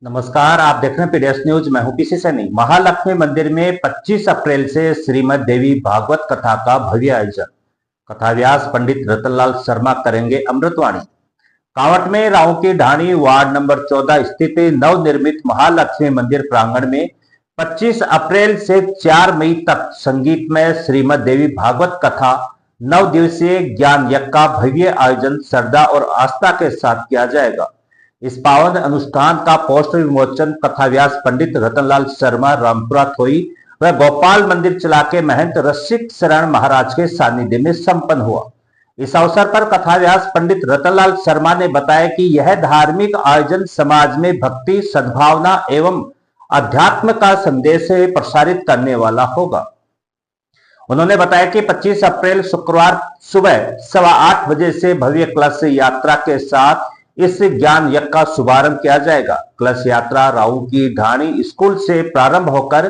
नमस्कार, आप देख रहे हैं पीडीएस न्यूज। मैं हूं पीसी सैनी। महालक्ष्मी मंदिर में 25 अप्रैल से श्रीमद देवी भागवत कथा का भव्य आयोजन। कथाव्यास पंडित रतनलाल शर्मा करेंगे अमृतवाणी। कांवट में राव की ढाणी वार्ड नंबर 14 स्थित नवनिर्मित महालक्ष्मी मंदिर प्रांगण में 25 अप्रैल से 4 मई तक संगीतमय श्रीमद देवी भागवत कथा 9 दिवसीय ज्ञान यज्ञ का भव्य आयोजन श्रद्धा और आस्था के साथ किया जाएगा। इस पावन अनुष्ठान का पोस्टर विमोचन कथाव्यास पंडित रतनलाल शर्मा रामपुरा थोई व गोपाल मंदिर चलाके महंत रसिक शरण महाराज के सानिध्य में संपन्न हुआ। इस अवसर पर कथाव्यास पंडित रतनलाल शर्मा ने बताया कि यह धार्मिक आयोजन समाज में भक्ति, सद्भावना एवं अध्यात्म का संदेश प्रसारित करने वाला होगा। उन्होंने बताया कि 25 अप्रैल शुक्रवार सुबह 8:15 बजे से भव्य कलश यात्रा के साथ इस ज्ञान यज्ञ का शुभारंभ किया जाएगा। कलश यात्रा राऊ की ढाणी स्कूल से प्रारंभ होकर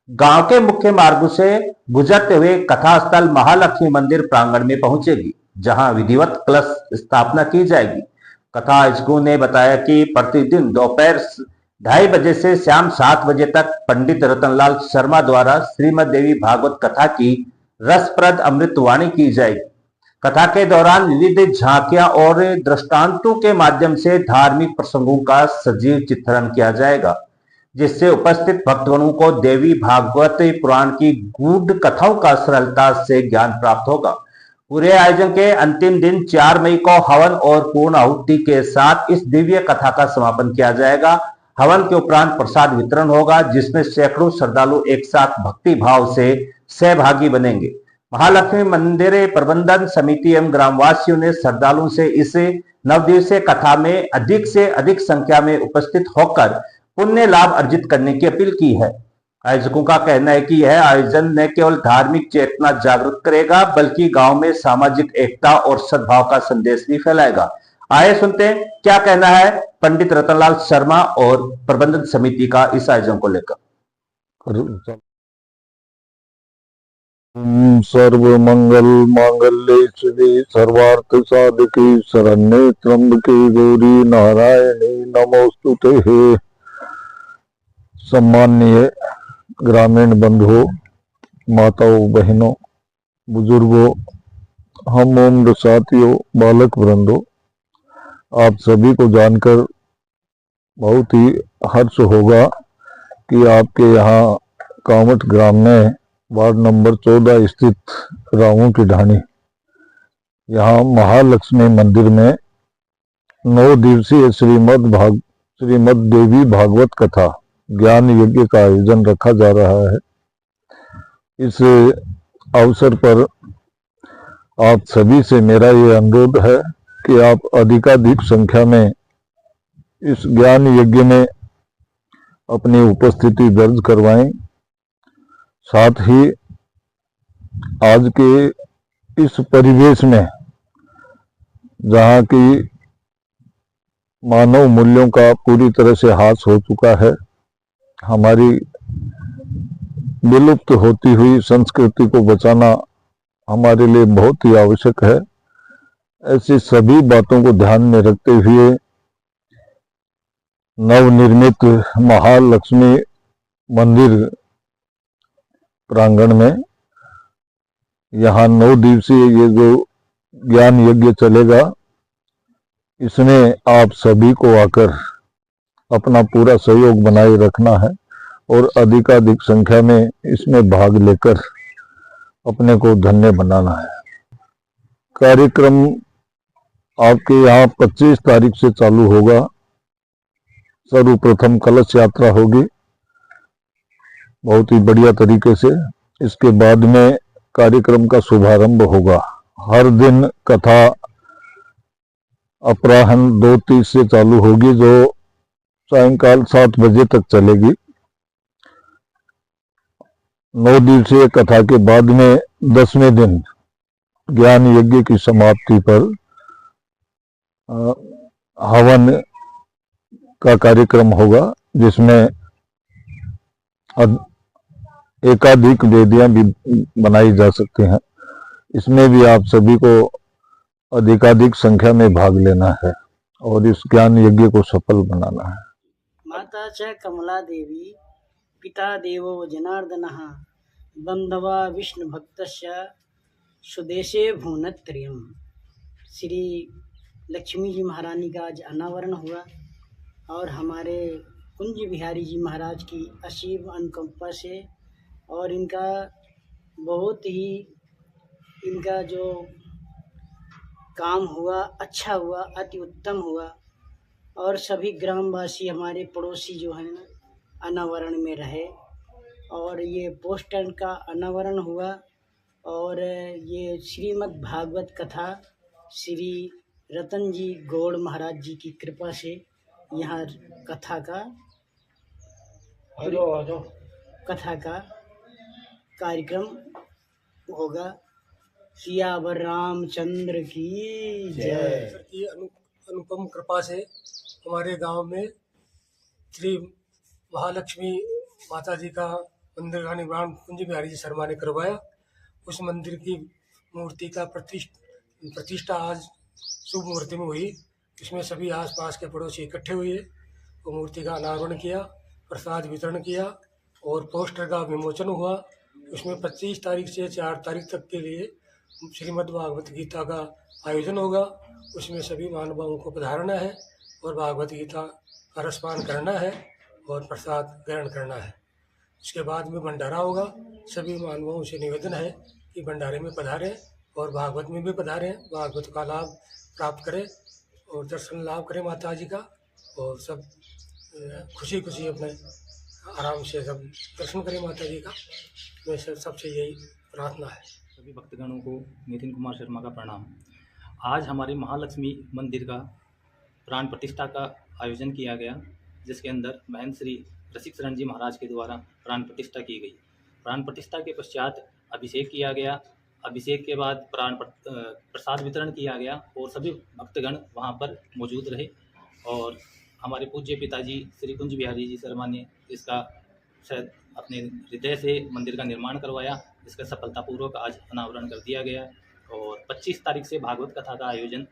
गांव के मुख्य मार्ग से गुजरते हुए कथा स्थल महालक्ष्मी मंदिर प्रांगण में पहुंचेगी, जहां विधिवत कलश स्थापना की जाएगी। कथा आयोजकों ने बताया कि प्रतिदिन दोपहर 2:30 बजे से शाम 7 बजे तक पंडित रतनलाल शर्मा द्वारा श्रीमद देवी भागवत कथा की रसप्रद अमृतवाणी की जाएगी। कथा के दौरान विविध झांकियां और दृष्टांतों के माध्यम से धार्मिक प्रसंगों का सजीव चित्रण किया जाएगा, जिससे उपस्थित भक्तगणों को देवी भागवत पुराण की गूढ़ कथाओं का सरलता से ज्ञान प्राप्त होगा। पूरे आयोजन के अंतिम दिन 4 मई को हवन और पूर्ण आहुति के साथ इस दिव्य कथा का समापन किया जाएगा। हवन के उपरांत प्रसाद वितरण होगा, जिसमें सैकड़ों श्रद्धालु एक साथ भक्ति भाव से सहभागी बनेंगे। महालक्ष्मी मंदिर प्रबंधन समिति एवं ग्रामवासियों ने श्रद्धालुओं से इस 9 दिवसीय कथा में अधिक से अधिक संख्या में उपस्थित होकर पुण्य लाभ अर्जित करने की अपील की है। आयोजकों का कहना है कि यह आयोजन न केवल धार्मिक चेतना जागृत करेगा, बल्कि गांव में सामाजिक एकता और सद्भाव का संदेश भी फैलाएगा। आइए सुनते हैं क्या कहना है पंडित रतनलाल शर्मा और प्रबंधन समिति का इस आयोजन को लेकर। सर्व मंगल मांगल्ये शिवे सर्वार्थ साधके शरण्ये त्र्यंबके गौरी नारायणी नमोस्तुते। सम्माननीय ग्रामीण बंधुओं, माताओं, बहनों, बुजुर्गों, हम उम्र साथियों, बालक वृंदों, आप सभी को जानकर बहुत ही हर्ष होगा कि आपके यहाँ कांवट ग्राम में वार्ड नंबर 14 स्थित रावों की ढाणी यहाँ महालक्ष्मी मंदिर में 9 दिवसीय श्रीमद देवी भागवत कथा ज्ञान यज्ञ का आयोजन रखा जा रहा है। इस अवसर पर आप सभी से मेरा ये अनुरोध है कि आप अधिकाधिक संख्या में इस ज्ञान यज्ञ में अपनी उपस्थिति दर्ज करवाएं। साथ ही आज के इस परिवेश में, जहाँ की मानव मूल्यों का पूरी तरह से ह्रास हो चुका है, हमारी विलुप्त होती हुई संस्कृति को बचाना हमारे लिए बहुत ही आवश्यक है। ऐसी सभी बातों को ध्यान में रखते हुए नवनिर्मित महालक्ष्मी मंदिर प्रांगण में यहाँ 9 दिवसीय ये जो ज्ञान यज्ञ चलेगा, इसमें आप सभी को आकर अपना पूरा सहयोग बनाए रखना है और अधिकाधिक संख्या में इसमें भाग लेकर अपने को धन्य बनाना है। कार्यक्रम आपके यहाँ 25 तारीख से चालू होगा। सर्वप्रथम कलश यात्रा होगी बहुत ही बढ़िया तरीके से। इसके बाद में कार्यक्रम का शुभारंभ होगा। हर दिन कथा अपराह्न 2:30 से चालू होगी, जो सायंकाल 7 बजे तक चलेगी। 9 दिवसीय कथा के बाद में 10वें दिन ज्ञान यज्ञ की समाप्ति पर हवन का कार्यक्रम होगा, जिसमें एकाधिक वेदियां भी बनाई जा सकती हैं। इसमें भी आप सभी को अधिकाधिक संख्या में भाग लेना है और इस ज्ञान यज्ञ को सफल बनाना है। माता च कमला देवी पिता देवो जनार्दनः बंधवा विष्णु भक्तस्य सुदेशे भुवनत्रयम्। श्री लक्ष्मी जी महारानी का आज अनावरण हुआ और हमारे कुंज बिहारी जी महाराज की असीम अनुकंपा से और इनका बहुत ही इनका जो काम हुआ अच्छा हुआ, अति उत्तम हुआ और सभी ग्रामवासी हमारे पड़ोसी जो हैं ना अनावरण में रहे और ये पोस्टर का अनावरण हुआ और ये श्रीमद् भागवत कथा श्री रतन जी गौड़ महाराज जी की कृपा से यहाँ कथा का कार्यक्रम होगा। सियावर रामचंद्र की जय। की अनुपम कृपा से हमारे गांव में श्री महालक्ष्मी माता जी का मंदिर का निर्माण कुंज बिहारी जी शर्मा ने करवाया। उस मंदिर की मूर्ति का प्रतिष्ठा आज शुभ मुहूर्त में हुई। इसमें सभी आसपास के पड़ोसी इकट्ठे हुए, वो मूर्ति का अनावरण किया, प्रसाद वितरण किया और पोस्टर का विमोचन हुआ। उसमें 25 तारीख से 4 तारीख तक के लिए श्रीमद् भागवत गीता का आयोजन होगा। उसमें सभी महानुभावों को पधारना है और भागवत गीता का रसपान करना है और प्रसाद ग्रहण करना है। उसके बाद में भंडारा होगा। सभी महानुभावों से निवेदन है कि भंडारे में पधारें और भागवत में भी पधारें, भागवत का लाभ प्राप्त करें और दर्शन लाभ करें माता जी का और सब खुशी खुशी अपने आराम से सब दर्शन करें माता जी का। मैं सबसे यही प्रार्थना है। सभी भक्तगणों को नितिन कुमार शर्मा का प्रणाम। आज हमारे महालक्ष्मी मंदिर का प्राण प्रतिष्ठा का आयोजन किया गया, जिसके अंदर महंत श्री रसिक शरण जी महाराज के द्वारा प्राण प्रतिष्ठा की गई। प्राण प्रतिष्ठा के पश्चात अभिषेक किया गया। अभिषेक के बाद प्रसाद वितरण किया गया और सभी भक्तगण वहां पर मौजूद रहे और हमारे पूज्य पिताजी श्री कुंज बिहारी जी शर्मा ने इसका शायद अपने हृदय से मंदिर का निर्माण करवाया। इसका सफलतापूर्वक आज अनावरण कर दिया गया और 25 तारीख से भागवत कथा का आयोजन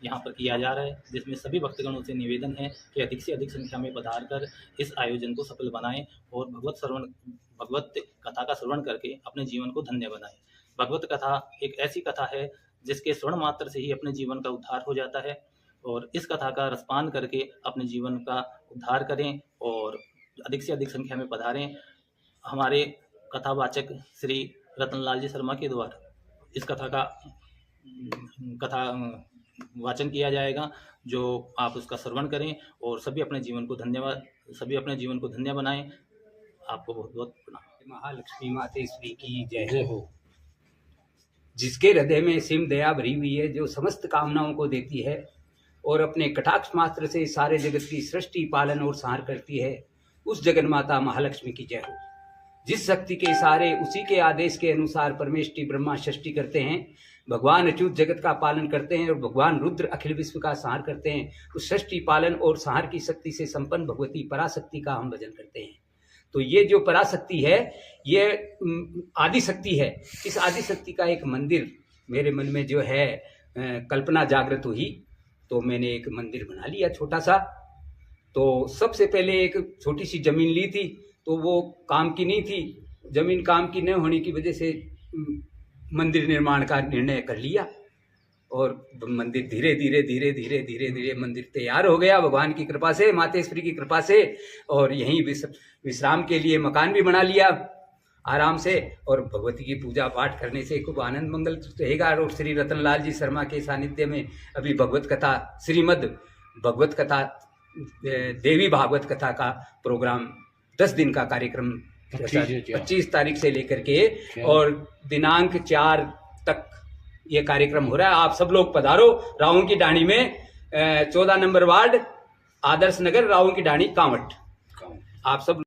यहाँ पर किया जा रहा है, जिसमें सभी भक्तगणों से निवेदन है कि अधिक से अधिक संख्या में पधार कर इस आयोजन को सफल बनाएं और भगवत कथा का श्रवण करके अपने जीवन को धन्य बनाएं। भगवत कथा एक ऐसी कथा है जिसके श्रवण मात्र से ही अपने जीवन का उद्धार हो जाता है और इस कथा का रसपान करके अपने जीवन का उद्धार करें और अधिक से अधिक संख्या में पधारें। हमारे कथावाचक श्री रतनलाल जी शर्मा के द्वारा इस कथा वाचन किया जाएगा, जो आप उसका श्रवण करें और सभी अपने जीवन को धन्य बनाएं। आपको बहुत बहुत प्रणाम। महालक्ष्मी मातेश्वरी की जय हो। जिसके हृदय में सिम दया भरी हुई है, जो समस्त कामनाओं को देती है और अपने कटाक्ष मात्र से सारे जगत की सृष्टि पालन और संहार करती है, उस जगन्माता महालक्ष्मी की जय हो। जिस शक्ति के सहारे उसी के आदेश के अनुसार परमेष्टि ब्रह्मा सृष्टि करते हैं, भगवान अच्युत जगत का पालन करते हैं और भगवान रुद्र अखिल विश्व का संहार करते हैं, उस सृष्टि पालन और संहार की शक्ति से संपन्न भगवती पराशक्ति का हम भजन करते हैं। तो ये जो पराशक्ति है, ये आदि शक्ति है। इस आदि शक्ति का एक मंदिर मेरे मन में जो है कल्पना जागृत हुई, तो मैंने एक मंदिर बना लिया छोटा सा। तो सबसे पहले एक छोटी सी जमीन ली थी, तो वो काम की नहीं थी। जमीन काम की न होने की वजह से मंदिर निर्माण का निर्णय कर लिया और मंदिर धीरे धीरे मंदिर तैयार हो गया भगवान की कृपा से, मातेश्वरी की कृपा से। और यहीं विश्राम के लिए मकान भी बना लिया आराम से और भगवती की पूजा पाठ करने से खूब आनंद मंगल रहेगा। और श्री रतनलाल जी शर्मा के सानिध्य में अभी भगवत कथा, श्रीमद् भगवत कथा, देवी भागवत कथा का प्रोग्राम 10 दिन का कार्यक्रम 25 तारीख से लेकर के और दिनांक 4 तक ये कार्यक्रम हो रहा है। आप सब लोग पधारो। रावों की डाणी में 14 नंबर वार्ड, आदर्श नगर, रावों की डाणी, कांवट। आप सब